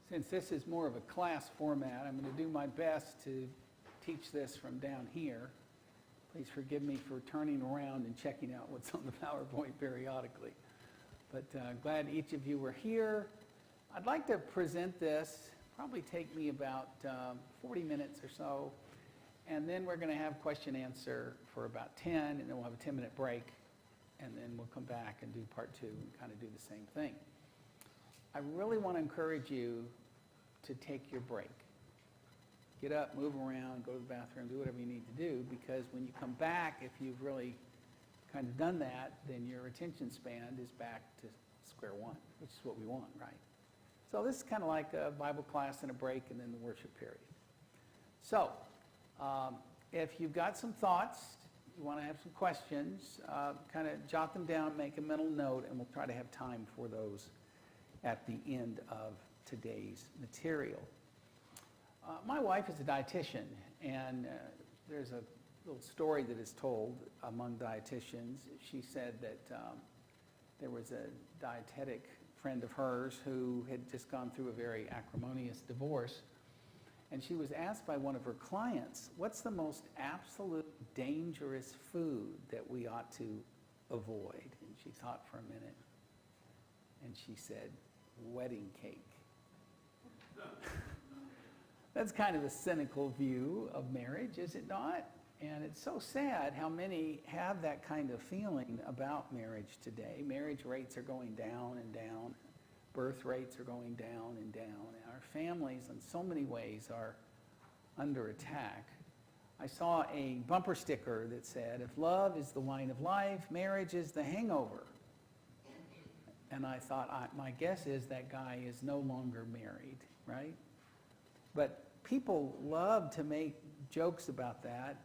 Since this is more of a class format, I'm going to do my best to teach this from down here. Please forgive me for turning around and checking out what's on the PowerPoint periodically. But glad each of you were here. I'd like to present this, probably take me about 40 minutes or so, and then we're going to have question answer for about 10, and then we'll have a 10-minute break, and then we'll come back and do part two and kind of do the same thing. I really want to encourage you to take your break. Get up, move around, go to the bathroom, do whatever you need to do, because when you come back, if you've really kind of done that, then your attention span is back to square one, which is what we want, right? So this is kind of like a Bible class and a break and then the worship period. So if you've got some thoughts, you want to have some questions, kind of jot them down, make a mental note, and we'll try to have time for those at the end of today's material. My wife is a dietitian, and there's a little story that is told among dietitians. She said that there was a dietetic friend of hers who had just gone through a very acrimonious divorce, and she was asked by one of her clients, what's the most absolute dangerous food that we ought to avoid? And she thought for a minute, and she said, wedding cake. That's kind of a cynical view of marriage, is it not? And it's so sad how many have that kind of feeling about marriage today. Marriage rates are going down and down. Birth rates are going down and down. And our families, in so many ways, are under attack. I saw a bumper sticker that said, if love is the wine of life, marriage is the hangover. And I thought, my guess is that guy is no longer married, right? But people love to make jokes about that.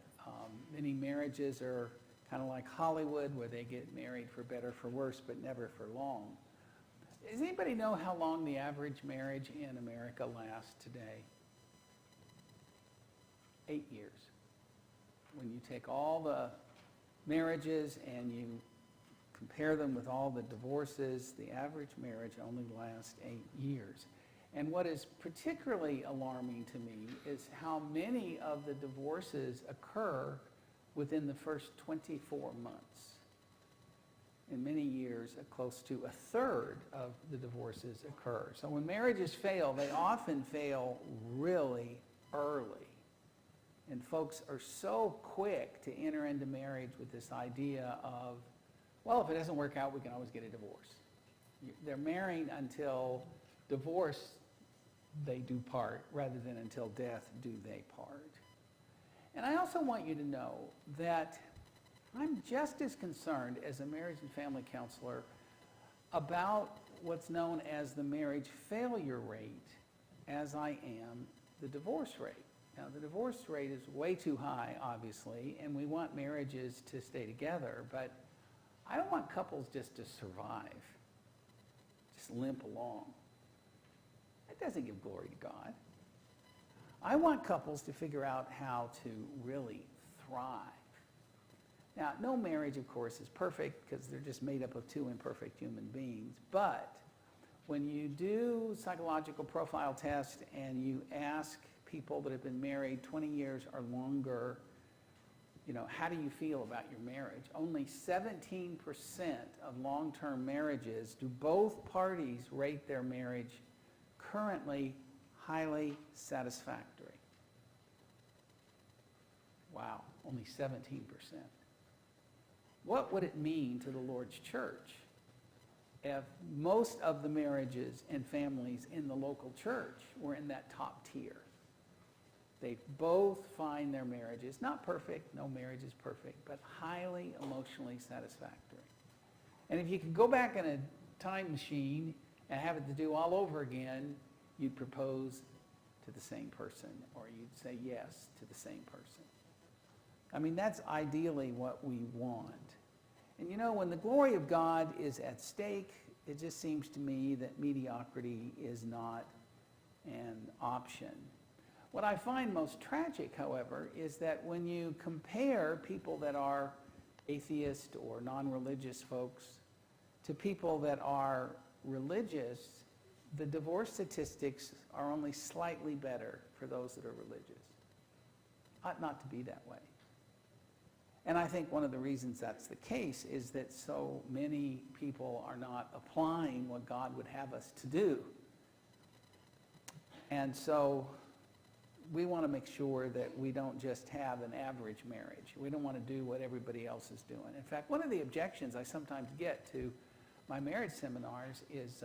Many marriages are kind of like Hollywood, where they get married for better, for worse, but never for long. Does anybody know how long the average marriage in America lasts today? 8 years. When you take all the marriages and you compare them with all the divorces, the average marriage only lasts 8 years. And what is particularly alarming to me is how many of the divorces occur within the first 24 months. In many years, close to a third of the divorces occur. So when marriages fail, they often fail really early. And folks are so quick to enter into marriage with this idea of, well, if it doesn't work out, we can always get a divorce. They're marrying until divorce they do part, rather than until death do they part. And I also want you to know that I'm just as concerned as a marriage and family counselor about what's known as the marriage failure rate as I am the divorce rate. Now, the divorce rate is way too high, obviously, and we want marriages to stay together, but I don't want couples just to survive, just limp along. That doesn't give glory to God. I want couples to figure out how to really thrive. Now, no marriage, of course, is perfect because they're just made up of two imperfect human beings. But when you do psychological profile tests and you ask people that have been married 20 years or longer, how do you feel about your marriage? Only 17% of long-term marriages do both parties rate their marriage currently highly satisfactory. Wow, only 17%. What would it mean to the Lord's church if most of the marriages and families in the local church were in that top tier? They both find their marriages, not perfect, no marriage is perfect, but highly emotionally satisfactory. And if you could go back in a time machine and have it to do all over again, you'd propose to the same person, or you'd say yes to the same person. I mean, that's ideally what we want. And when the glory of God is at stake, it just seems to me that mediocrity is not an option. What I find most tragic, however, is that when you compare people that are atheist or non-religious folks to people that are religious, the divorce statistics are only slightly better for those that are religious. Ought not to be that way. And I think one of the reasons that's the case is that so many people are not applying what God would have us to do. And so we want to make sure that we don't just have an average marriage. We don't want to do what everybody else is doing. In fact, one of the objections I sometimes get to my marriage seminars is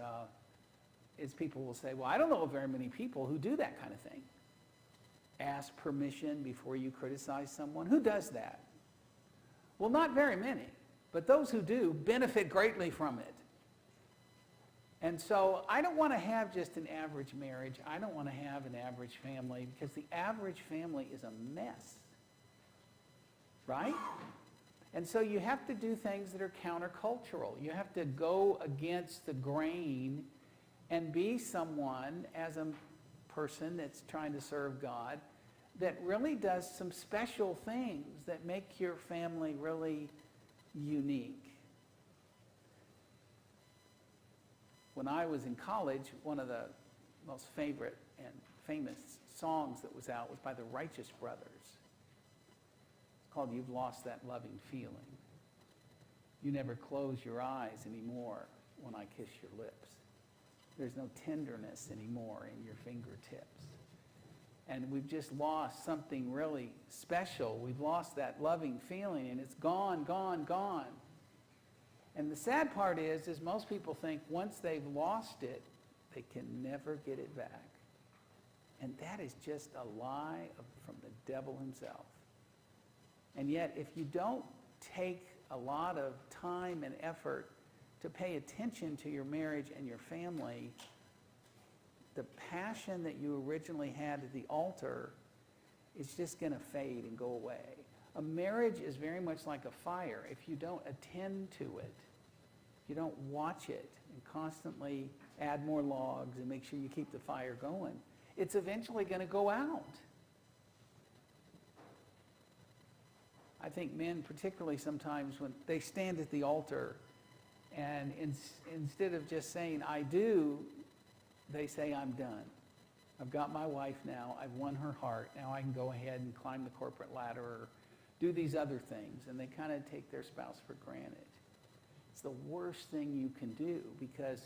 people will say, well, I don't know of very many people who do that kind of thing. Ask permission before you criticize someone. Who does that? Well, not very many, but those who do benefit greatly from it. And so I don't want to have just an average marriage. I don't want to have an average family, because the average family is a mess, right? And so you have to do things that are countercultural. You have to go against the grain and be someone, as a person that's trying to serve God, that really does some special things that make your family really unique. When I was in college, one of the most favorite and famous songs that was out was by the Righteous Brothers. It's called "You've Lost That Loving Feeling." You never close your eyes anymore when I kiss your lips. There's no tenderness anymore in your fingertips. And we've just lost something really special. We've lost that loving feeling, and it's gone, gone, gone. And the sad part is most people think once they've lost it, they can never get it back. And that is just a lie from the devil himself. And yet, if you don't take a lot of time and effort to pay attention to your marriage and your family, the passion that you originally had at the altar is just going to fade and go away. A marriage is very much like a fire. If you don't attend to it, if you don't watch it and constantly add more logs and make sure you keep the fire going, it's eventually going to go out. I think men, particularly sometimes, when they stand at the altar and instead of just saying, I do, they say, I'm done. I've got my wife now. I've won her heart. Now I can go ahead and climb the corporate ladder or do these other things. And they kind of take their spouse for granted. It's the worst thing you can do, because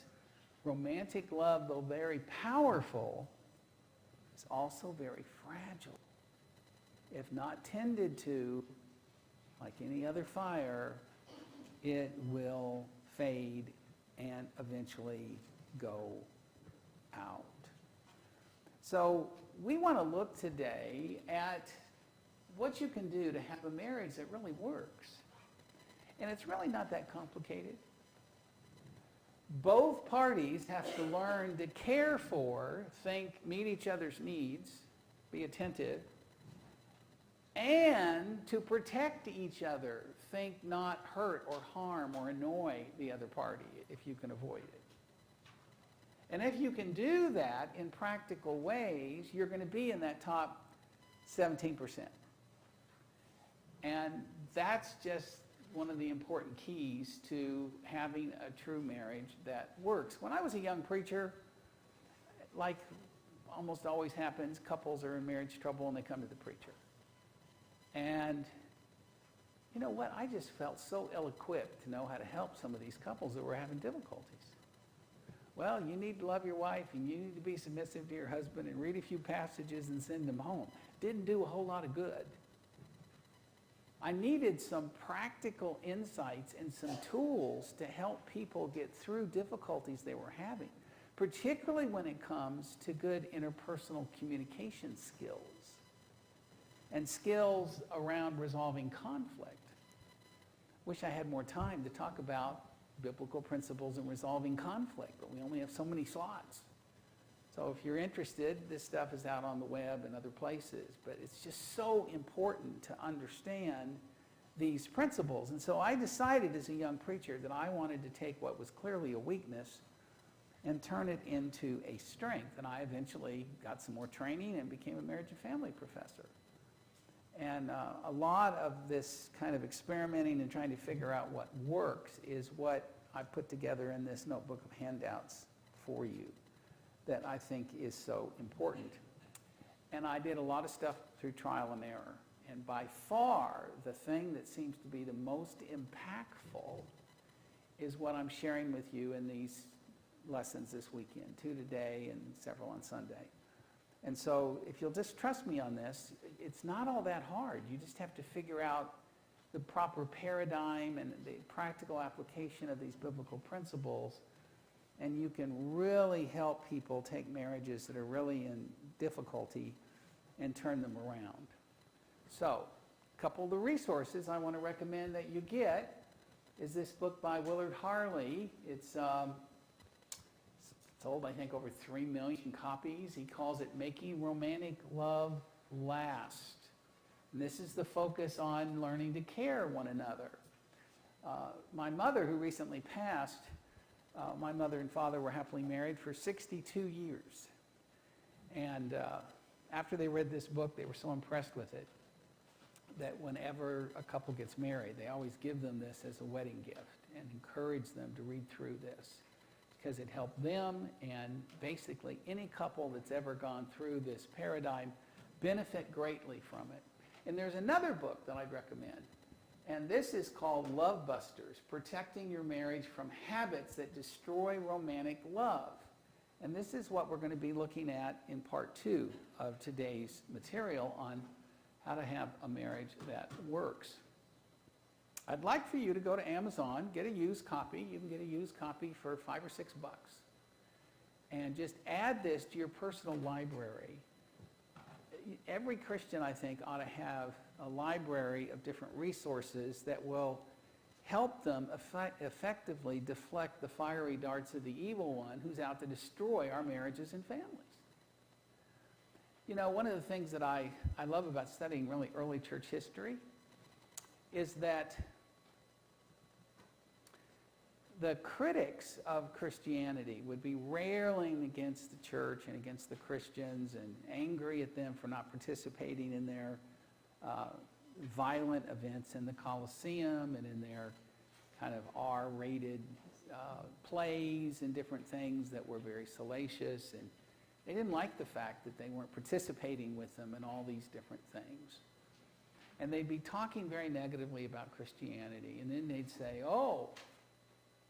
romantic love, though very powerful, is also very fragile. If not tended to, like any other fire, it will fade and eventually go out. So we want to look today at what you can do to have a marriage that really works. And it's really not that complicated. Both parties have to learn to care for, meet each other's needs, be attentive, and to protect each other, not hurt or harm or annoy the other party if you can avoid it. And if you can do that in practical ways, you're going to be in that top 17%. And that's just one of the important keys to having a true marriage that works. When I was a young preacher, like almost always happens, couples are in marriage trouble and they come to the preacher. And you know what? I just felt so ill-equipped to know how to help some of these couples that were having difficulties. Well, you need to love your wife, and you need to be submissive to your husband, and read a few passages and send them home. Didn't do a whole lot of good. I needed some practical insights and some tools to help people get through difficulties they were having, particularly when it comes to good interpersonal communication skills and skills around resolving conflict. Wish I had more time to talk about biblical principles in resolving conflict, but we only have so many slots. So if you're interested, this stuff is out on the web and other places, but it's just so important to understand these principles. And so I decided as a young preacher that I wanted to take what was clearly a weakness and turn it into a strength. And I eventually got some more training and became a marriage and family professor. And a lot of this kind of experimenting and trying to figure out what works is what I put together in this notebook of handouts for you. that I think is so important. And I did a lot of stuff through trial and error. And by far, the thing that seems to be the most impactful is what I'm sharing with you in these lessons this weekend, 2 today and several on Sunday. And so if you'll just trust me on this, it's not all that hard. You just have to figure out the proper paradigm and the practical application of these biblical principles, and you can really help people take marriages that are really in difficulty and turn them around. So, a couple of the resources I want to recommend that you get is this book by Willard Harley. It's sold, I think, over 3 million copies. He calls it Making Romantic Love Last. And this is the focus on learning to care one another. My mother, who recently passed, my mother and father were happily married for 62 years. And after they read this book, they were so impressed with it that whenever a couple gets married, they always give them this as a wedding gift and encourage them to read through this, because it helped them and basically any couple that's ever gone through this paradigm benefit greatly from it. And there's another book that I'd recommend, and this is called Love Busters, Protecting Your Marriage from Habits That Destroy Romantic Love. And this is what we're going to be looking at in part 2 of today's material on how to have a marriage that works. I'd like for you to go to Amazon, get a used copy. You can get a used copy for $5 or $6, and just add this to your personal library. Every Christian, I think, ought to have a library of different resources that will help them effectively deflect the fiery darts of the evil one who's out to destroy our marriages and families. You know, one of the things that I love about studying really early church history is that the critics of Christianity would be railing against the church and against the Christians and angry at them for not participating in their violent events in the Colosseum and in their kind of R-rated plays and different things that were very salacious. And they didn't like the fact that they weren't participating with them in all these different things. And they'd be talking very negatively about Christianity. And then they'd say, oh,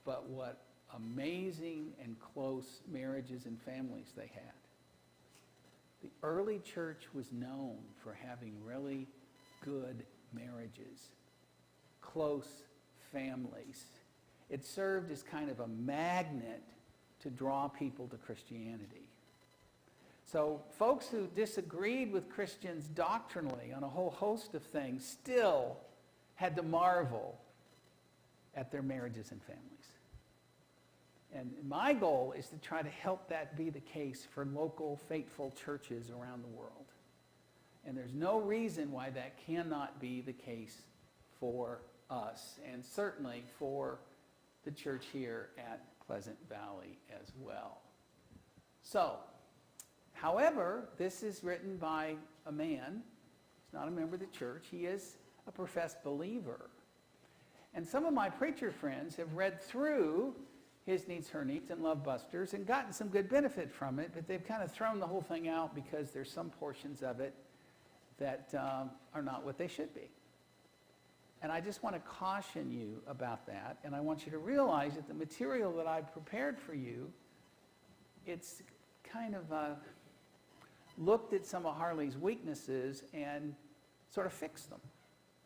but what amazing and close marriages and families they had. The early church was known for having really good marriages, close families. It served as kind of a magnet to draw people to Christianity. So folks who disagreed with Christians doctrinally on a whole host of things still had to marvel at their marriages and families. And my goal is to try to help that be the case for local faithful churches around the world. And there's no reason why that cannot be the case for us, and certainly for the church here at Pleasant Valley as well. So, however, this is written by a man. He's not a member of the church. He is a professed believer. And some of my preacher friends have read through His Needs, Her Needs, and Love Busters and gotten some good benefit from it, but they've kind of thrown the whole thing out because there's some portions of it that are not what they should be. And I just want to caution you about that, and I want you to realize that the material that I've prepared for you, it's kind of looked at some of Harley's weaknesses and sort of fixed them.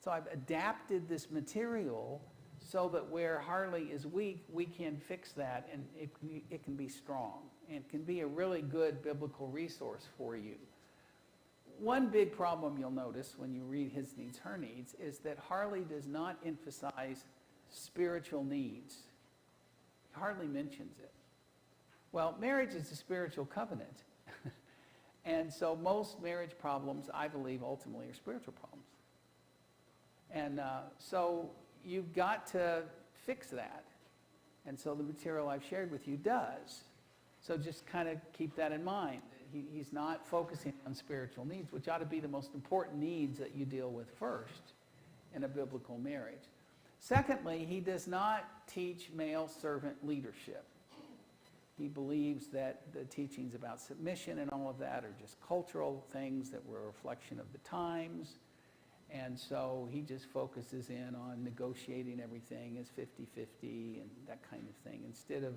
So I've adapted this material so that where Harley is weak, we can fix that, and it can be strong, and it can be a really good biblical resource for you. One big problem you'll notice when you read His Needs, Her Needs is that Harley does not emphasize spiritual needs. He hardly mentions it. Well, marriage is a spiritual covenant. And so most marriage problems, I believe, ultimately are spiritual problems. And so you've got to fix that. And so the material I've shared with you does. So just kind of keep that in mind. He's not focusing on spiritual needs, which ought to be the most important needs that you deal with first in a biblical marriage. Secondly, he does not teach male servant leadership. He believes that the teachings about submission and all of that are just cultural things that were a reflection of the times. And so he just focuses in on negotiating everything as 50-50 and that kind of thing, instead of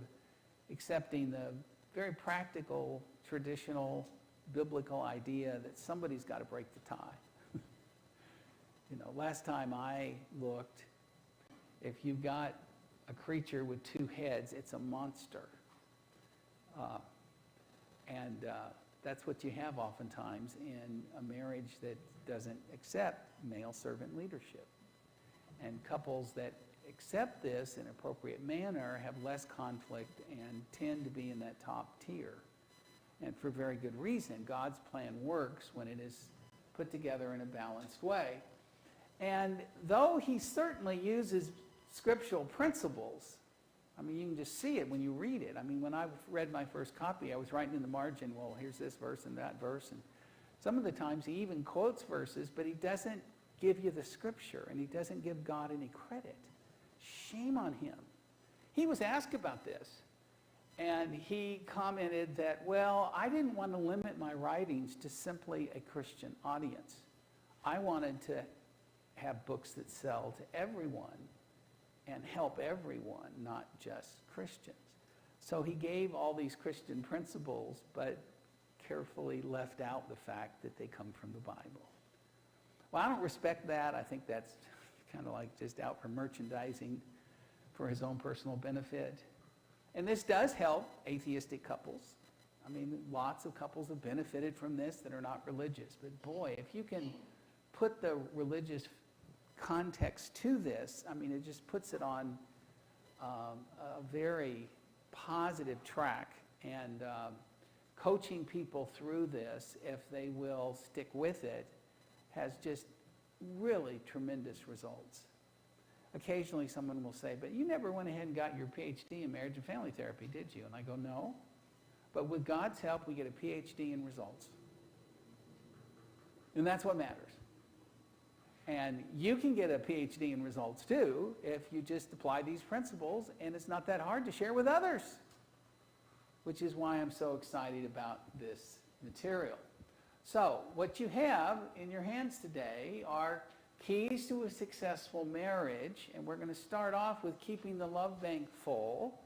accepting the very practical, traditional, biblical idea that somebody's got to break the tie. Last time I looked, if you've got a creature with two heads, it's a monster. That's what you have oftentimes in a marriage that doesn't accept male servant leadership. And couples that accept this in an appropriate manner have less conflict and tend to be in that top tier. And for very good reason. God's plan works when it is put together in a balanced way. And though he certainly uses scriptural principles, I mean, you can just see it when you read it. I mean, when I read my first copy, I was writing in the margin, well, here's this verse and that verse. And some of the times he even quotes verses, but he doesn't give you the scripture, and he doesn't give God any credit. Shame on him. He was asked about this, and he commented that, well, I didn't want to limit my writings to simply a Christian audience. I wanted to have books that sell to everyone and help everyone, not just Christians. So he gave all these Christian principles, but carefully left out the fact that they come from the Bible. Well, I don't respect that. I think that's kind of like just out for merchandising for his own personal benefit. And this does help atheistic couples. I mean, lots of couples have benefited from this that are not religious. But boy, if you can put the religious context to this, I mean, it just puts it on a very positive track. And coaching people through this, if they will stick with it, has just really tremendous results. Occasionally someone will say, but you never went ahead and got your PhD in marriage and family therapy, did you? And I go, no. But with God's help, we get a PhD in results. And that's what matters. And you can get a PhD in results too if you just apply these principles, and it's not that hard to share with others, which is why I'm so excited about this material. So what you have in your hands today are keys to a successful marriage, and we're going to start off with keeping the love bank full.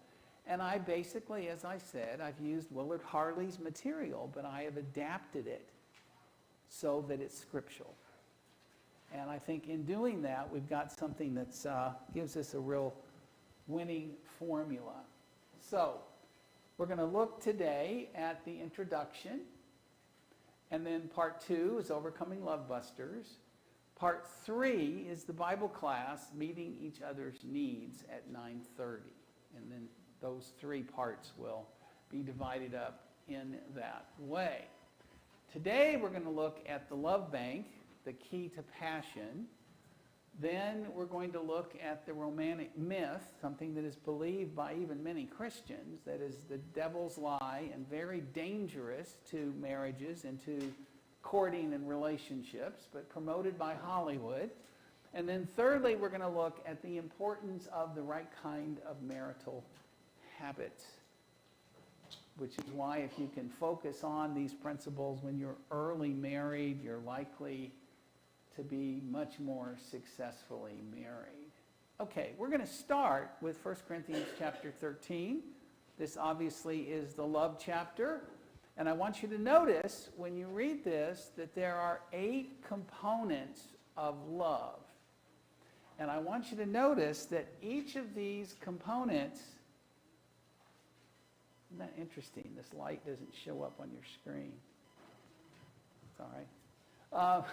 And I basically, as I said, I've used Willard Harley's material, but I have adapted it so that it's scriptural. And I think in doing that, we've got something that gives us a real winning formula. So we're going to look today at the introduction. And then part 2 is Overcoming Love Busters. Part 3 is the Bible class, Meeting Each Other's Needs at 9:30. And then those 3 parts will be divided up in that way. Today we're going to look at the love bank, the key to passion. Then we're going to look at the romantic myth, something that is believed by even many Christians, that is the devil's lie and very dangerous to marriages and to courting and relationships, but promoted by Hollywood. And then thirdly, we're going to look at the importance of the right kind of marital habits, which is why if you can focus on these principles when you're early married, you're likely to be much more successfully married. Okay, we're going to start with 1 Corinthians chapter 13. This obviously is the love chapter. And I want you to notice when you read this that there are 8 components of love. And I want you to notice that each of these components, isn't that interesting? This light doesn't show up on your screen. It's all right.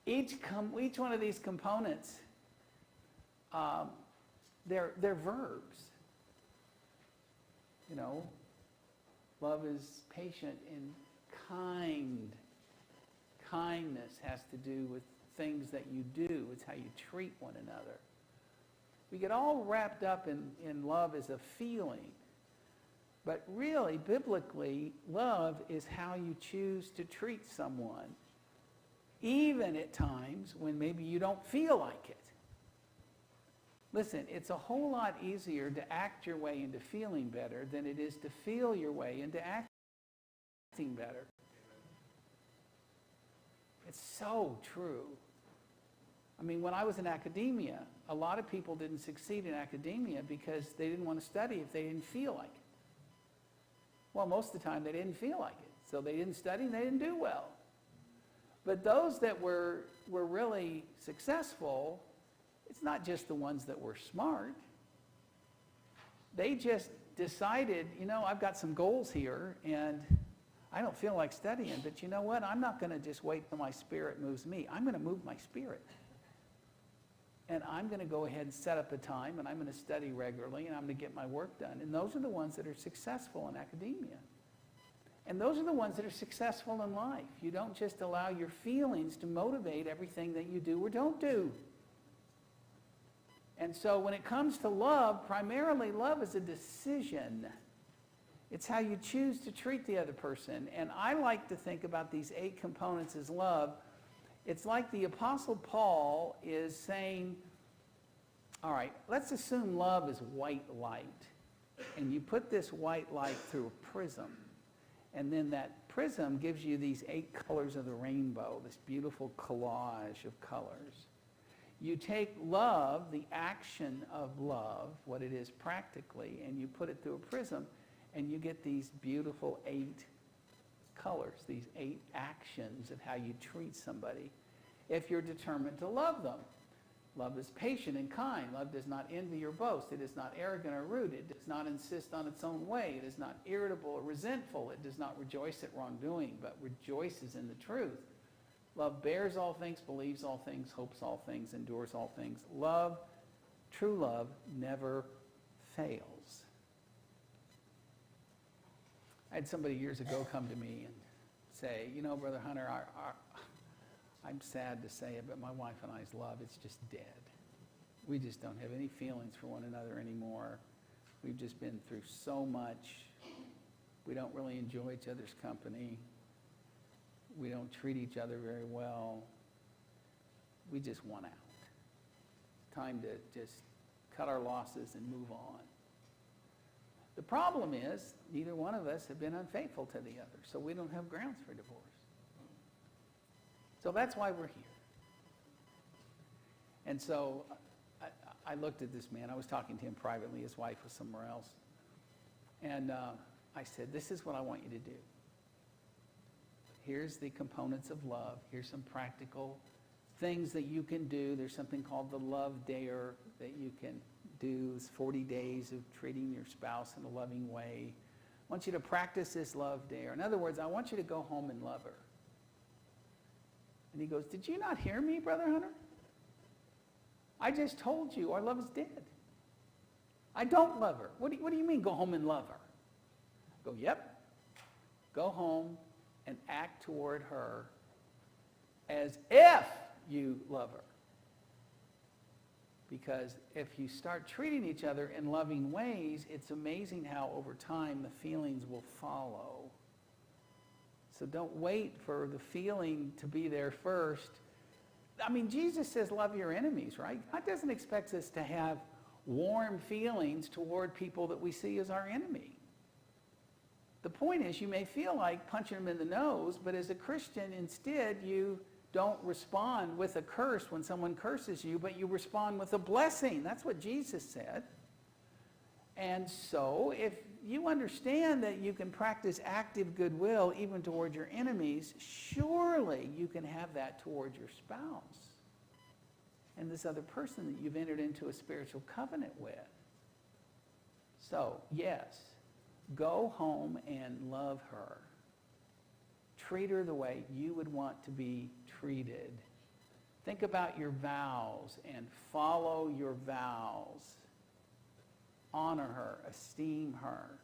Each one of these components, they're verbs. You know, love is patient and kind. Kindness has to do with things that you do. It's how you treat one another. We get all wrapped up in love as a feeling. But really, biblically, love is how you choose to treat someone, even at times when maybe you don't feel like it. Listen, it's a whole lot easier to act your way into feeling better than it is to feel your way into acting better. It's so true. I mean, when I was in academia, a lot of people didn't succeed in academia because they didn't want to study if they didn't feel like it. Well, most of the time they didn't feel like it. So they didn't study and they didn't do well. But those that were really successful, it's not just the ones that were smart. They just decided, you know, I've got some goals here and I don't feel like studying, but you know what? I'm not going to just wait till my spirit moves me. I'm going to move my spirit. And I'm going to go ahead and set up a time and I'm going to study regularly and I'm going to get my work done. And those are the ones that are successful in academia. And those are the ones that are successful in life. You don't just allow your feelings to motivate everything that you do or don't do. And so when it comes to love, primarily love is a decision. It's how you choose to treat the other person. And I like to think about these 8 components as love. It's like the Apostle Paul is saying, all right, let's assume love is white light. And you put this white light through a prism. And then that prism gives you these 8 colors of the rainbow, this beautiful collage of colors. You take love, the action of love, what it is practically, and you put it through a prism, and you get these beautiful 8 colors, these 8 actions of how you treat somebody if you're determined to love them. Love is patient and kind. Love does not envy or boast. It is not arrogant or rude. It does not insist on its own way. It is not irritable or resentful. It does not rejoice at wrongdoing, but rejoices in the truth. Love bears all things, believes all things, hopes all things, endures all things. Love, true love, never fails. I had somebody years ago come to me and say, you know, Brother Hunter, I'm sad to say it, but my wife and I's love, it's just dead. We just don't have any feelings for one another anymore. We've just been through so much. We don't really enjoy each other's company. We don't treat each other very well. We just want out. Time to just cut our losses and move on. The problem is, neither one of us have been unfaithful to the other, so we don't have grounds for divorce. So that's why we're here. And so I looked at this man. I was talking to him privately. His wife was somewhere else. And I said, this is what I want you to do. Here's the components of love. Here's some practical things that you can do. There's something called the Love Dare that you can do. It's 40 days of treating your spouse in a loving way. I want you to practice this Love Dare. In other words, I want you to go home and love her. And he goes, did you not hear me, Brother Hunter? I just told you our love is dead. I don't love her. What do you mean go home and love her? I go, yep. Go home and act toward her as if you love her. Because if you start treating each other in loving ways, it's amazing how over time the feelings will follow. So don't wait for the feeling to be there first. I mean, Jesus says love your enemies, right? God doesn't expect us to have warm feelings toward people that we see as our enemy. The point is, you may feel like punching them in the nose, but as a Christian, instead, you don't respond with a curse when someone curses you, but you respond with a blessing. That's what Jesus said. And so, if you understand that you can practice active goodwill even toward your enemies, surely you can have that toward your spouse and this other person that you've entered into a spiritual covenant with. So, yes, go home and love her. Treat her the way you would want to be treated. Think about your vows and follow your vows. Honor her, esteem her.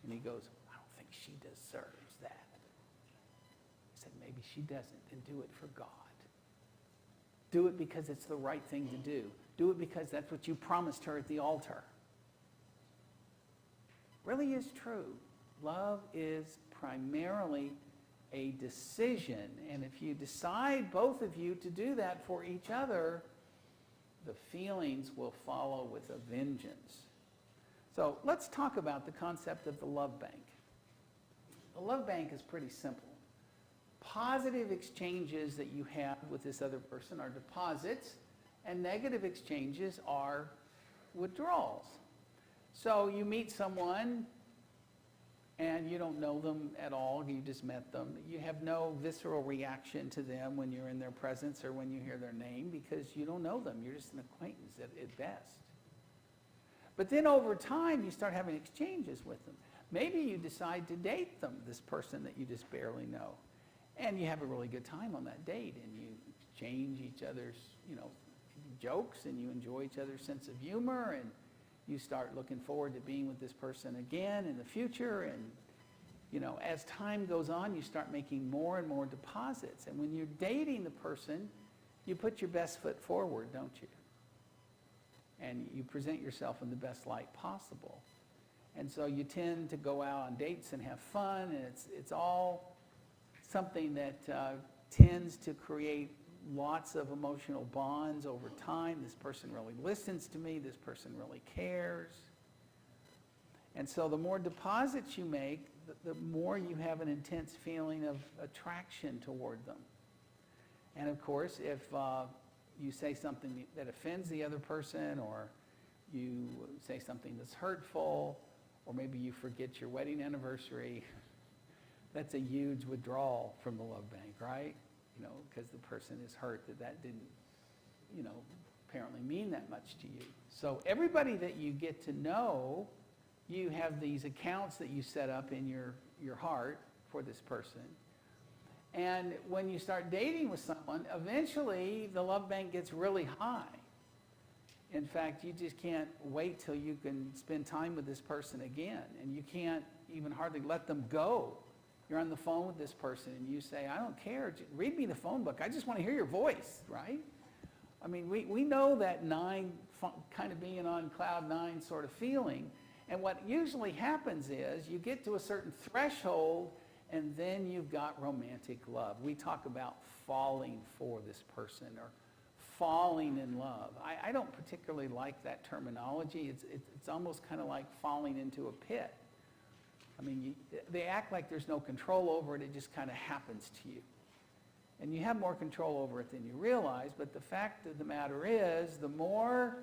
And he goes, I don't think she deserves that. I said, maybe she doesn't, then do it for God. Do it because it's the right thing to do. Do it because that's what you promised her at the altar. Really is true. Love is primarily a decision. And if you decide, both of you, to do that for each other, the feelings will follow with a vengeance. So let's talk about the concept of the love bank. The love bank is pretty simple. Positive exchanges that you have with this other person are deposits, and negative exchanges are withdrawals. So you meet someone and you don't know them at all, you just met them. You have no visceral reaction to them when you're in their presence or when you hear their name because you don't know them. You're just an acquaintance at best. But then over time, you start having exchanges with them. Maybe you decide to date them, this person that you just barely know. And you have a really good time on that date, and you exchange each other's, jokes, and you enjoy each other's sense of humor, and you start looking forward to being with this person again in the future. And, as time goes on, you start making more and more deposits. And when you're dating the person, you put your best foot forward, don't you? And you present yourself in the best light possible. And so you tend to go out on dates and have fun, and it's all something that tends to create lots of emotional bonds over time. This person really listens to me. This person really cares. And so the more deposits you make, the more you have an intense feeling of attraction toward them. And of course, if you say something that offends the other person, or you say something that's hurtful, or maybe you forget your wedding anniversary, that's a huge withdrawal from the love bank, right? Because the person is hurt that didn't, apparently mean that much to you. So everybody that you get to know, you have these accounts that you set up in your heart for this person. And when you start dating with someone, eventually the love bank gets really high. In fact, you just can't wait till you can spend time with this person again. And you can't even hardly let them go. You're on the phone with this person and you say, I don't care, read me the phone book. I just want to hear your voice, right? I mean, we know that kind of being on cloud nine sort of feeling. And what usually happens is you get to a certain threshold and then you've got romantic love. We talk about falling for this person or falling in love. I don't particularly like that terminology. It's almost kind of like falling into a pit. I mean, they act like there's no control over it. It just kind of happens to you. And you have more control over it than you realize. But the fact of the matter is, the more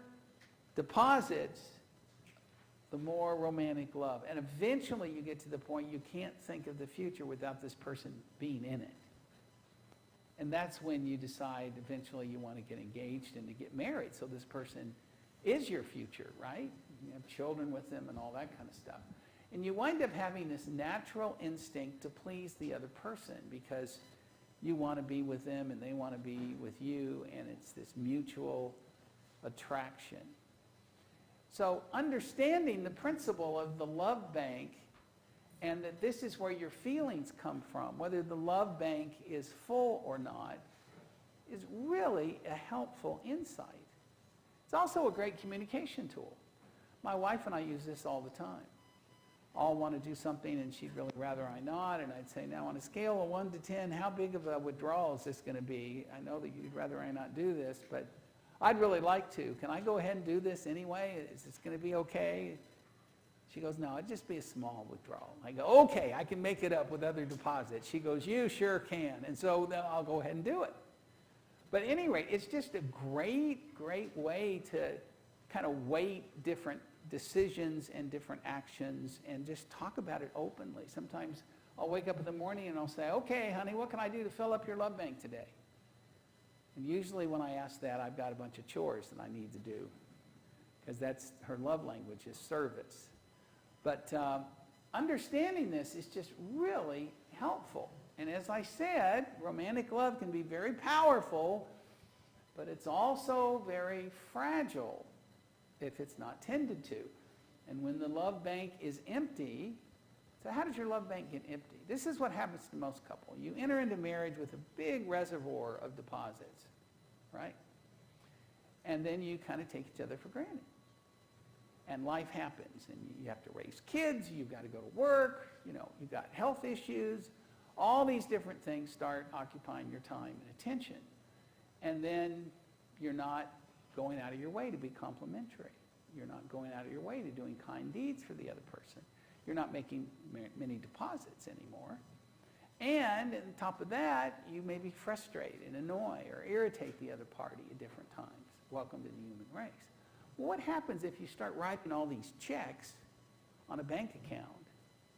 deposits, the more romantic love. And eventually you get to the point you can't think of the future without this person being in it. And that's when you decide eventually you want to get engaged and to get married. So this person is your future, right? You have children with them and all that kind of stuff. And you wind up having this natural instinct to please the other person because you want to be with them and they want to be with you, and it's this mutual attraction. So understanding the principle of the love bank, and that this is where your feelings come from, whether the love bank is full or not, is really a helpful insight. It's also a great communication tool. My wife and I use this all the time. I'll want to do something and she'd really rather I not, and I'd say, now on a scale of 1 to 10, how big of a withdrawal is this going to be? I know that you'd rather I not do this, but I'd really like to. Can I go ahead and do this anyway? Is this going to be okay? She goes, no, it'd just be a small withdrawal. I go, okay, I can make it up with other deposits. She goes, you sure can. And so then I'll go ahead and do it. But at any rate, it's just a great, great way to kind of weight different decisions and different actions and just talk about it openly. Sometimes I'll wake up in the morning and I'll say, okay, honey, what can I do to fill up your love bank today? And usually when I ask that, I've got a bunch of chores that I need to do because that's her love language, is service. But understanding this is just really helpful. And as I said, romantic love can be very powerful, but it's also very fragile if it's not tended to. And when the love bank is empty, so how does your love bank get empty? This is what happens to most couples. You enter into marriage with a big reservoir of deposits, right? And then you kind of take each other for granted. And life happens, and you have to raise kids, you've got to go to work, you've got health issues. All these different things start occupying your time and attention. And then you're not going out of your way to be complimentary. You're not going out of your way to doing kind deeds for the other person. You're not making many deposits anymore. And on top of that, you may be frustrate and annoy or irritate the other party at different times. Welcome to the human race. Well, what happens if you start writing all these checks on a bank account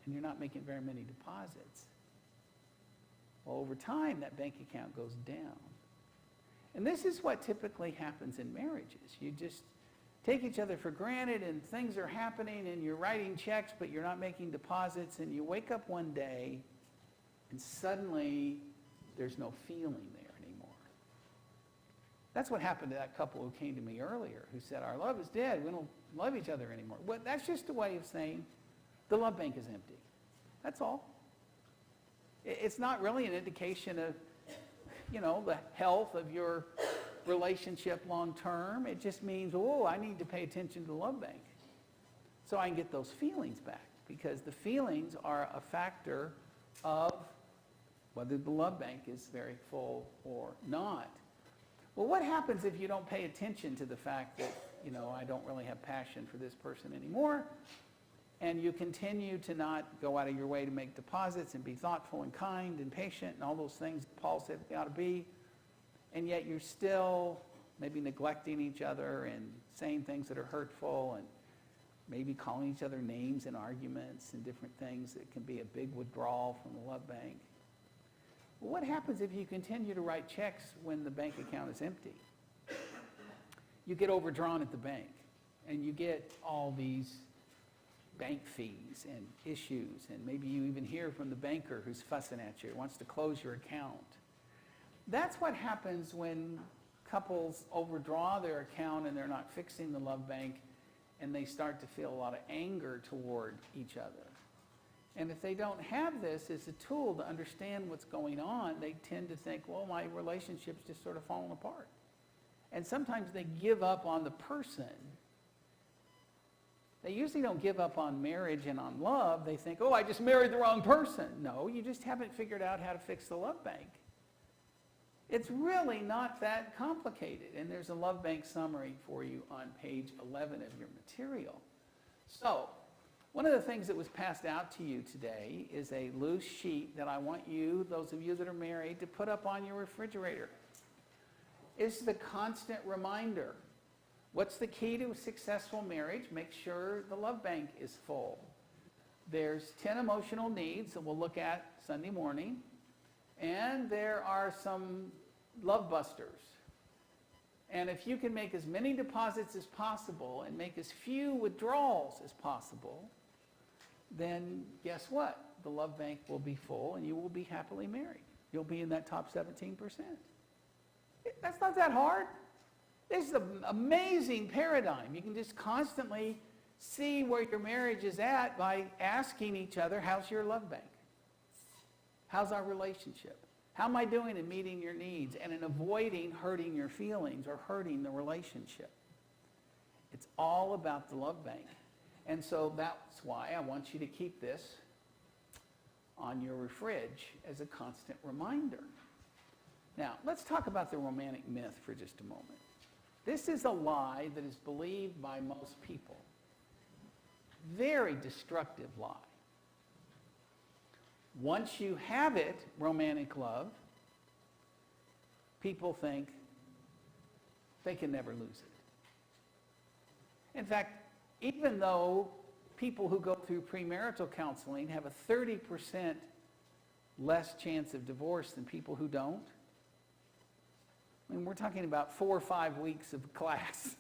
and you're not making very many deposits? Well, over time, that bank account goes down. And this is what typically happens in marriages. You just take each other for granted and things are happening and you're writing checks but you're not making deposits, and you wake up one day and suddenly there's no feeling there anymore. That's what happened to that couple who came to me earlier who said, our love is dead, we don't love each other anymore. Well, that's just a way of saying the love bank is empty. That's all. It's not really an indication of, the health of your relationship long term. It just means, oh, I need to pay attention to the love bank so I can get those feelings back, because the feelings are a factor of whether the love bank is very full or not. Well, what happens if you don't pay attention to the fact that, I don't really have passion for this person anymore, and you continue to not go out of your way to make deposits and be thoughtful and kind and patient and all those things Paul said we ought to be, and yet you're still maybe neglecting each other and saying things that are hurtful and maybe calling each other names in arguments and different things that can be a big withdrawal from the love bank? Well, what happens if you continue to write checks when the bank account is empty? You get overdrawn at the bank, and you get all these bank fees and issues, and maybe you even hear from the banker who's fussing at you, wants to close your account. That's what happens when couples overdraw their account and they're not fixing the love bank, and they start to feel a lot of anger toward each other. And if they don't have this as a tool to understand what's going on, they tend to think, well, my relationship's just sort of falling apart. And sometimes they give up on the person. They usually don't give up on marriage and on love. They think, oh, I just married the wrong person. No, you just haven't figured out how to fix the love bank. It's really not that complicated. And there's a love bank summary for you on page 11 of your material. So, one of the things that was passed out to you today is a loose sheet that I want you, those of you that are married, to put up on your refrigerator. It's the constant reminder. What's the key to a successful marriage? Make sure the love bank is full. There's 10 emotional needs that we'll look at Sunday morning. And there are some love busters. And if you can make as many deposits as possible and make as few withdrawals as possible, then guess what? The love bank will be full and you will be happily married. You'll be in that top 17%. That's not that hard. This is an amazing paradigm. You can just constantly see where your marriage is at by asking each other, how's your love bank? How's our relationship? How am I doing in meeting your needs and in avoiding hurting your feelings or hurting the relationship? It's all about the love bank. And so that's why I want you to keep this on your fridge as a constant reminder. Now, let's talk about the romantic myth for just a moment. This is a lie that is believed by most people. Very destructive lie. Once you have it, romantic love, people think they can never lose it. In fact, even though people who go through premarital counseling have a 30% less chance of divorce than people who don't, I mean, we're talking about 4 or 5 weeks of class.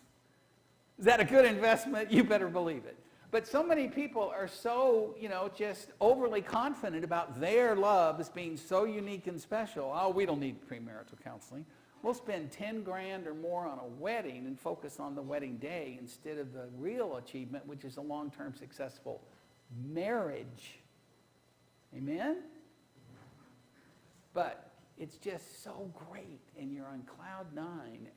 Is that a good investment? You better believe it. But so many people are so, just overly confident about their love as being so unique and special. Oh, we don't need premarital counseling. We'll spend 10 grand or more on a wedding and focus on the wedding day instead of the real achievement, which is a long-term successful marriage. Amen? But it's just so great, and you're on cloud 9,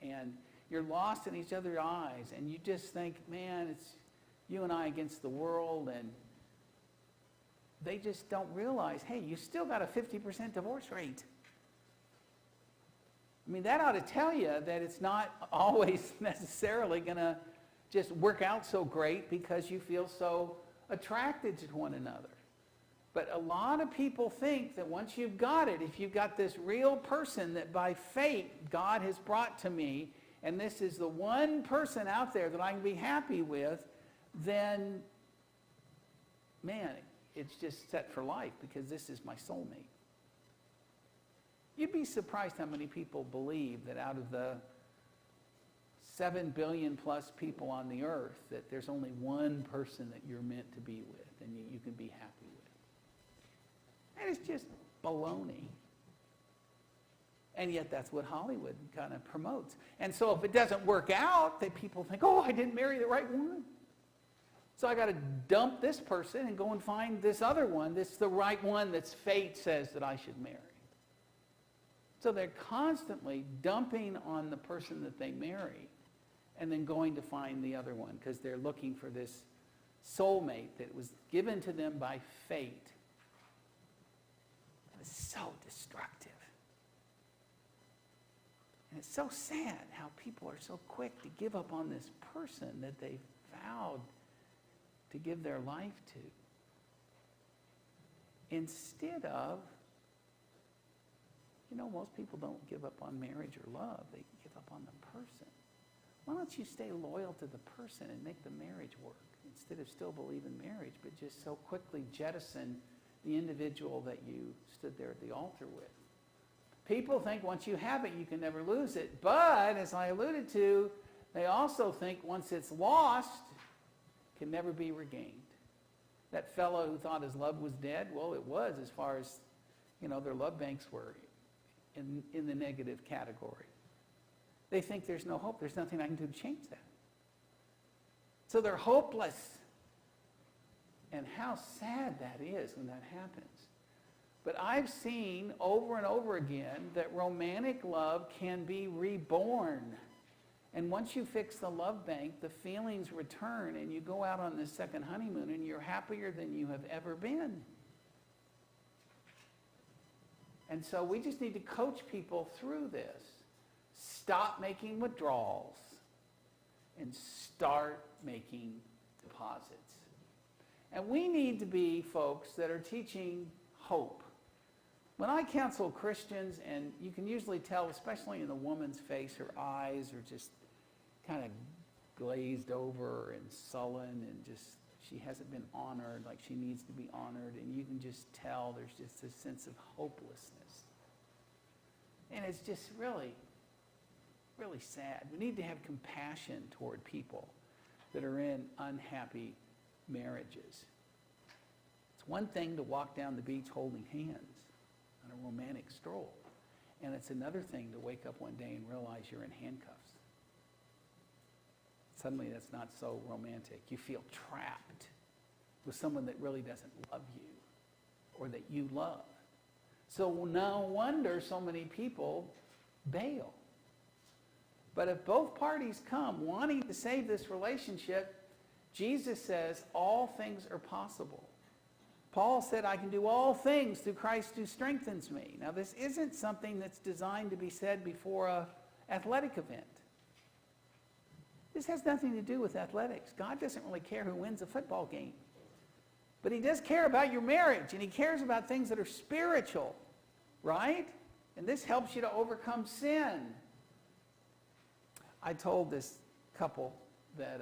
and you're lost in each other's eyes, and you just think, man, it's you and I against the world, and they just don't realize, hey, you still got a 50% divorce rate. I mean, that ought to tell you that it's not always necessarily going to just work out so great because you feel so attracted to one another. But a lot of people think that once you've got it, if you've got this real person that by fate God has brought to me, and this is the one person out there that I can be happy with, then, man, it's just set for life because this is my soulmate. You'd be surprised how many people believe that out of the 7 billion plus people on the earth, that there's only one person that you're meant to be with and you can be happy with. And it's just baloney. And yet that's what Hollywood kind of promotes. And so if it doesn't work out, that people think, oh, I didn't marry the right one. So I got to dump this person and go and find this other one that's the right one that fate says that I should marry. So they're constantly dumping on the person that they marry and then going to find the other one because they're looking for this soulmate that was given to them by fate. It's so destructive. And it's so sad how people are so quick to give up on this person that they vowed to give their life to. Instead of, most people don't give up on marriage or love. They give up on the person. Why don't you stay loyal to the person and make the marriage work instead of still believe in marriage, but just so quickly jettison the individual that you stood there at the altar with? People think once you have it, you can never lose it. But, as I alluded to, they also think once it's lost, it can never be regained. That fellow who thought his love was dead, well, it was as far as, their love banks were in the negative category. They think there's no hope. There's nothing I can do to change that. So they're hopeless. And how sad that is when that happens. But I've seen over and over again that romantic love can be reborn. And once you fix the love bank, the feelings return and you go out on this second honeymoon and you're happier than you have ever been. And so we just need to coach people through this. Stop making withdrawals and start making deposits. And we need to be folks that are teaching hope. When I counsel Christians, and you can usually tell, especially in the woman's face, her eyes are just kind of glazed over and sullen and just, she hasn't been honored like she needs to be honored. And you can just tell there's just a sense of hopelessness. And it's just really, really sad. We need to have compassion toward people that are in unhappy marriages. It's one thing to walk down the beach holding hands on a romantic stroll. And it's another thing to wake up one day and realize you're in handcuffs. Suddenly that's not so romantic. You feel trapped with someone that really doesn't love you or that you love. So no wonder so many people bail. But if both parties come wanting to save this relationship, Jesus says all things are possible. Paul said, I can do all things through Christ who strengthens me. Now, this isn't something that's designed to be said before an athletic event. This has nothing to do with athletics. God doesn't really care who wins a football game. But he does care about your marriage, and he cares about things that are spiritual, right? And this helps you to overcome sin. I told this couple that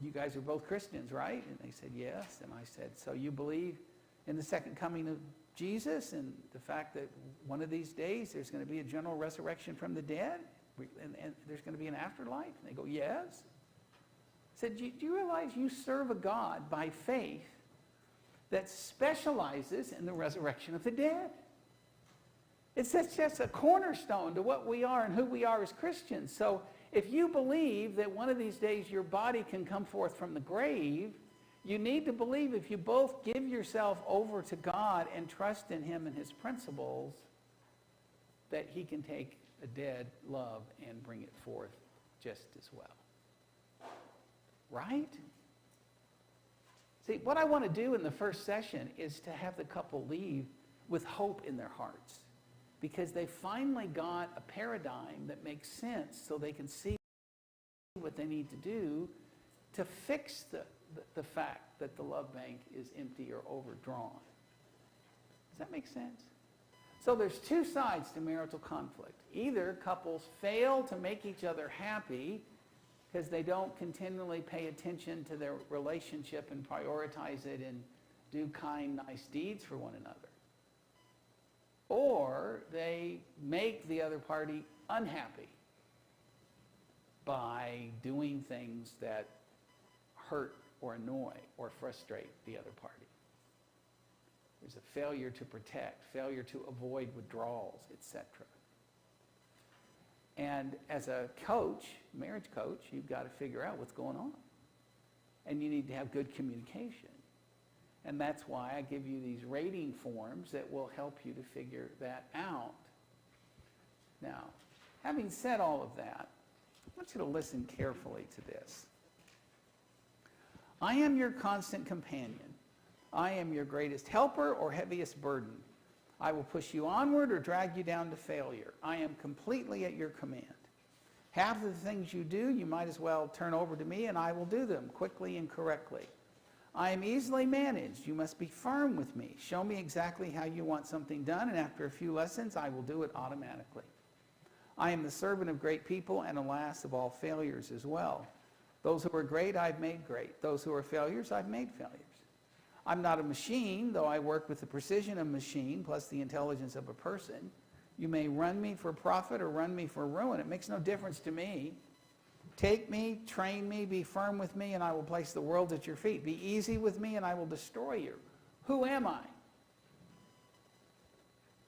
you guys are both Christians, right? And they said, yes. And I said, so you believe in the second coming of Jesus and the fact that one of these days there's going to be a general resurrection from the dead? And there's going to be an afterlife? And they go, yes. I said, do you realize you serve a God by faith that specializes in the resurrection of the dead? It's just a cornerstone to what we are and who we are as Christians. So if you believe that one of these days your body can come forth from the grave, you need to believe if you both give yourself over to God and trust in him and his principles, that he can take a dead love and bring it forth just as well. Right? See, what I want to do in the first session is to have the couple leave with hope in their hearts. because they finally got a paradigm that makes sense so they can see what they need to do to fix the fact that the love bank is empty or overdrawn. Does that make sense? So there's two sides to marital conflict. Either couples fail to make each other happy because they don't continually pay attention to their relationship and prioritize it and do kind, nice deeds for one another. Or they make the other party unhappy by doing things that hurt or annoy or frustrate the other party. There's a failure to protect, failure to avoid withdrawals, etc. And as a coach, marriage coach, you've got to figure out what's going on. And you need to have good communication. And that's why I give you these rating forms that will help you to figure that out. Now, having said all of that, I want you to listen carefully to this. I am your constant companion. I am your greatest helper or heaviest burden. I will push you onward or drag you down to failure. I am completely at your command. Half of the things you do, you might as well turn over to me and I will do them quickly and correctly. I am easily managed. You must be firm with me. Show me exactly how you want something done, and after a few lessons, I will do it automatically. I am the servant of great people and, alas, of all failures as well. Those who are great, I've made great. Those who are failures, I've made failures. I'm not a machine, though I work with the precision of a machine plus the intelligence of a person. You may run me for profit or run me for ruin. It makes no difference to me. Take me, train me, be firm with me, and I will place the world at your feet. Be easy with me, and I will destroy you. Who am I?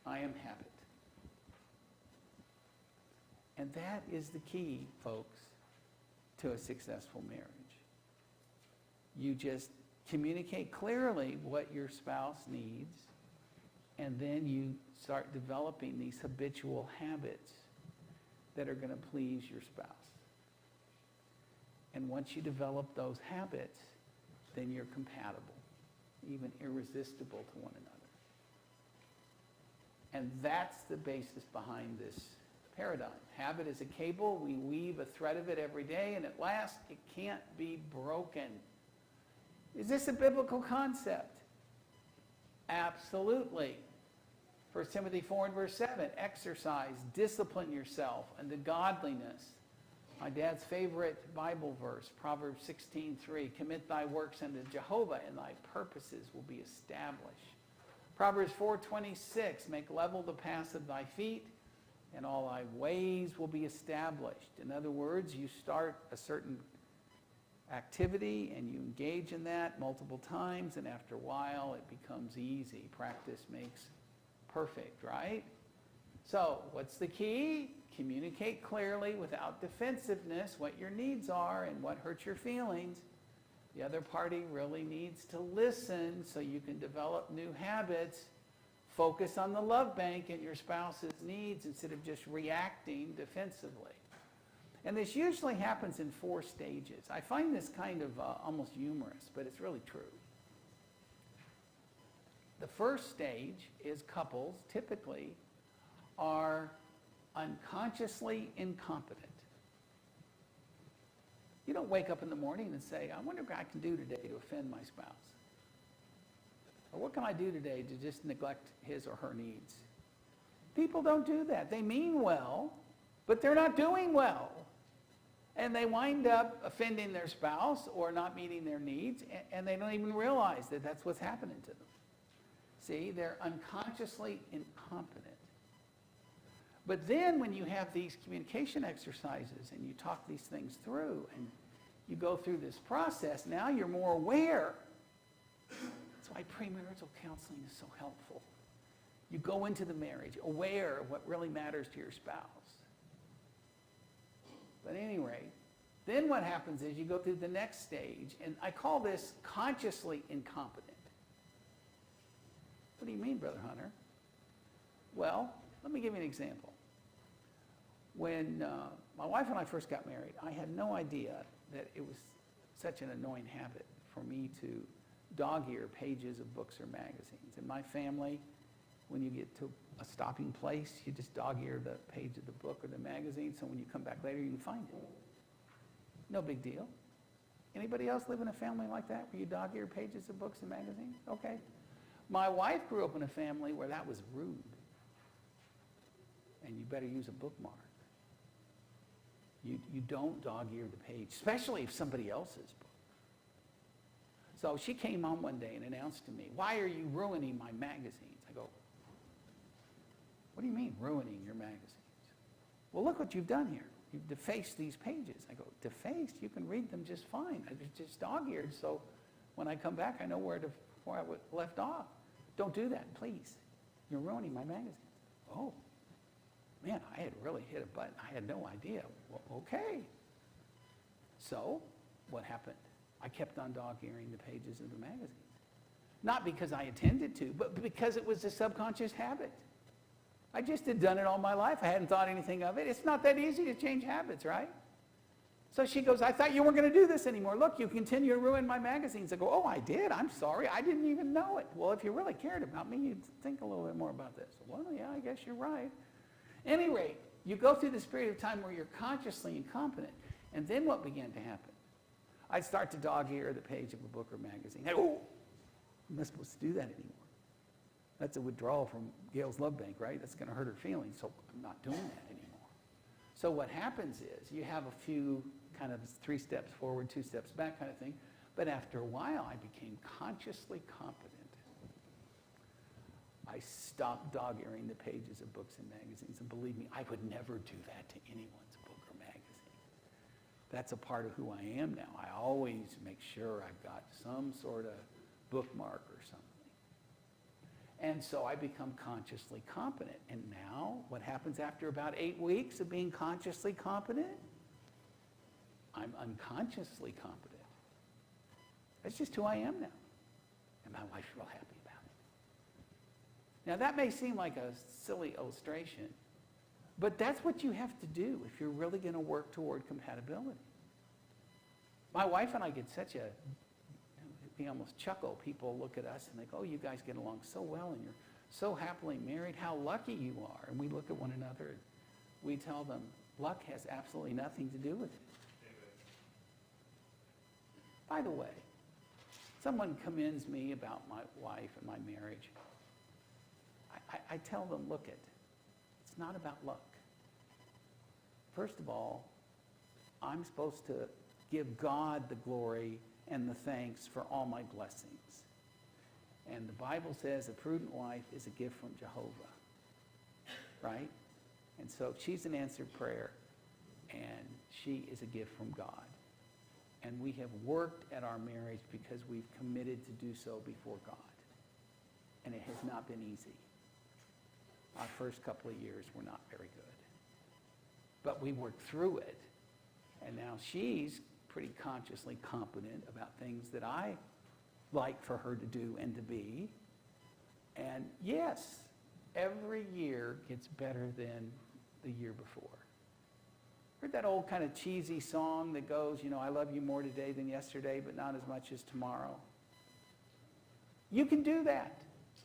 I am habit. And that is the key, folks, to a successful marriage. You just communicate clearly what your spouse needs, and then you start developing these habitual habits that are going to please your spouse. And once you develop those habits, then you're compatible, even irresistible to one another. And that's the basis behind this paradigm. Habit is a cable. We weave a thread of it every day, and at last, it can't be broken. Is this a biblical concept? Absolutely. 1 Timothy 4 and verse 7, exercise, discipline yourself unto godliness. My dad's favorite Bible verse, Proverbs 16:3, commit thy works unto Jehovah, and thy purposes will be established. Proverbs 4:26, make level the paths of thy feet, and all thy ways will be established. In other words, you start a certain activity and you engage in that multiple times, and after a while it becomes easy. Practice makes perfect, right? So what's the key? Communicate clearly without defensiveness what your needs are and what hurts your feelings. The other party really needs to listen so you can develop new habits. Focus on the love bank and your spouse's needs instead of just reacting defensively. And this usually happens in 4 stages. I find this kind of almost humorous, but it's really true. The first stage is couples typically are unconsciously incompetent. You don't wake up in the morning and say, I wonder what I can do today to offend my spouse. Or what can I do today to just neglect his or her needs? People don't do that. They mean well, but they're not doing well. And they wind up offending their spouse or not meeting their needs, and they don't even realize that that's what's happening to them. See, they're unconsciously incompetent. But then when you have these communication exercises and you talk these things through and you go through this process, now you're more aware. That's why premarital counseling is so helpful. You go into the marriage aware of what really matters to your spouse. But anyway, then what happens is you go through the next stage, and I call this consciously incompetent. What do you mean, Brother Hunter? Well, let me give you an example. When my wife and I first got married, I had no idea that it was such an annoying habit for me to dog-ear pages of books or magazines. In my family, when you get to a stopping place, you just dog-ear the page of the book or the magazine, so when you come back later, you can find it. No big deal. Anybody else live in a family like that, where you dog-ear pages of books and magazines? Okay. My wife grew up in a family where that was rude. And you better use a bookmark. You don't dog-ear the page, especially if somebody else's book. So she came on one day and announced to me, "Why are you ruining my magazines?" I go, "What do you mean, ruining your magazines?" "Well, look what you've done here. You've defaced these pages." I go, "Defaced? You can read them just fine. I just dog-eared, so when I come back, I know where I left off. Don't do that, please. You're ruining my magazines." Oh, man, I had really hit a button. I had no idea. Well, okay. So what happened? I kept on dog-earing the pages of the magazines. Not because I intended to, but because it was a subconscious habit. I just had done it all my life. I hadn't thought anything of it. It's not that easy to change habits, right? So she goes, "I thought you weren't going to do this anymore. Look, you continue to ruin my magazines." I go, "Oh, I did? I'm sorry. I didn't even know it." "Well, if you really cared about me, you'd think a little bit more about this." "Well, yeah, I guess you're right." At any rate, you go through this period of time where you're consciously incompetent, and then what began to happen? I'd start to dog-ear the page of a book or magazine. Oh, I'm not supposed to do that anymore. That's a withdrawal from Gail's Love Bank, right? That's going to hurt her feelings, so I'm not doing that anymore. So what happens is you have a few kind of 3 steps forward, 2 steps back kind of thing, but after a while I became consciously competent. I stopped dog-earing the pages of books and magazines, and believe me, I would never do that to anyone's book or magazine. That's a part of who I am now. I always make sure I've got some sort of bookmark or something. And so I become consciously competent. And now, what happens after about 8 weeks of being consciously competent? I'm unconsciously competent. That's just who I am now. And my wife's real happy about it. Now, that may seem like a silly illustration, but that's what you have to do if you're really going to work toward compatibility. My wife and I get we almost chuckle. People look at us and they go, "Oh, you guys get along so well and you're so happily married. How lucky you are." And we look at one another and we tell them, luck has absolutely nothing to do with it. By the way, someone commends me about my wife and my marriage. I tell them, look it's not about luck. First of all, I'm supposed to give God the glory and the thanks for all my blessings. And the Bible says a prudent wife is a gift from Jehovah, right? And so she's an answered prayer, and she is a gift from God. And we have worked at our marriage because we've committed to do so before God. And it has not been easy. Our first couple of years were not very good. But we worked through it. And now she's pretty consciously competent about things that I like for her to do and to be. And yes, every year gets better than the year before. Heard that old kind of cheesy song that goes, I love you more today than yesterday, but not as much as tomorrow. You can do that.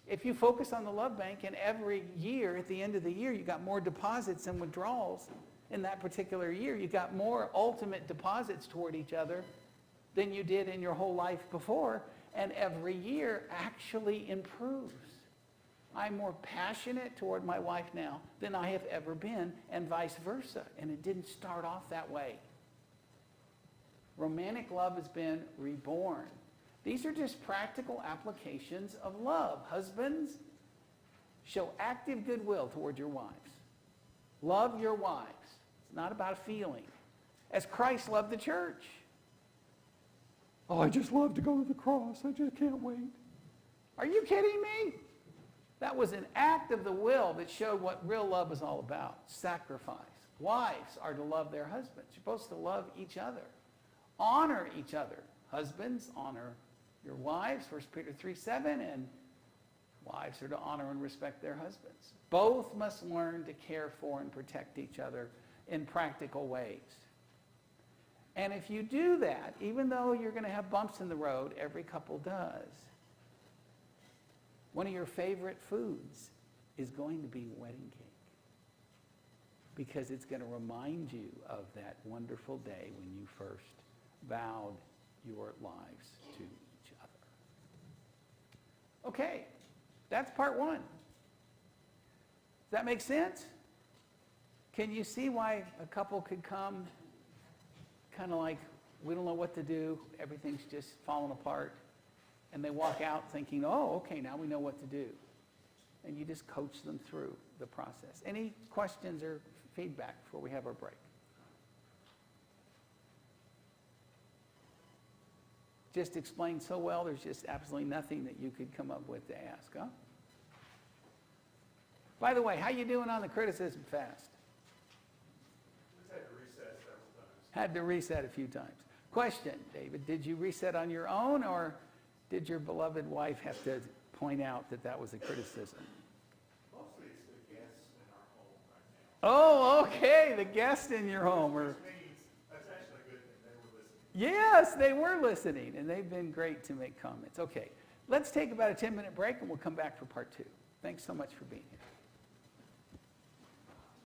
If you focus on the love bank, and every year, at the end of the year, you got more deposits and withdrawals in that particular year. You got more ultimate deposits toward each other than you did in your whole life before, and every year actually improves. I'm more passionate toward my wife now than I have ever been, and vice versa. And it didn't start off that way. Romantic love has been reborn. These are just practical applications of love. Husbands, show active goodwill toward your wives. Love your wives. It's not about a feeling. As Christ loved the church. Oh, I just love to go to the cross. I just can't wait. Are you kidding me? That was an act of the will that showed what real love is all about. Sacrifice. Wives are to love their husbands. You're supposed to love each other. Honor each other. Husbands, honor your wives, 1 Peter 3:7, and wives are to honor and respect their husbands. Both must learn to care for and protect each other in practical ways. And if you do that, even though you're going to have bumps in the road, every couple does, one of your favorite foods is going to be wedding cake. Because it's going to remind you of that wonderful day when you first vowed your lives to each other. Okay, that's part one. Does that make sense? Can you see why a couple could come kind of like, we don't know what to do, everything's just falling apart, and they walk out thinking, oh, okay, now we know what to do. And you just coach them through the process. Any questions or feedback before we have our break? Just explained so well, there's just absolutely nothing that you could come up with to ask, huh? By the way, how you doing on the criticism fast? We've had to reset several times. Had to reset a few times. Question, David, did you reset on your own, or did your beloved wife have to point out that that was a criticism? Mostly it's the guests in our home right now. Oh, okay, the guest in your home. Which means, that's actually a good thing, they were listening. Yes, they were listening, and they've been great to make comments. Okay, let's take about a 10-minute break, and we'll come back for part two. Thanks so much for being here.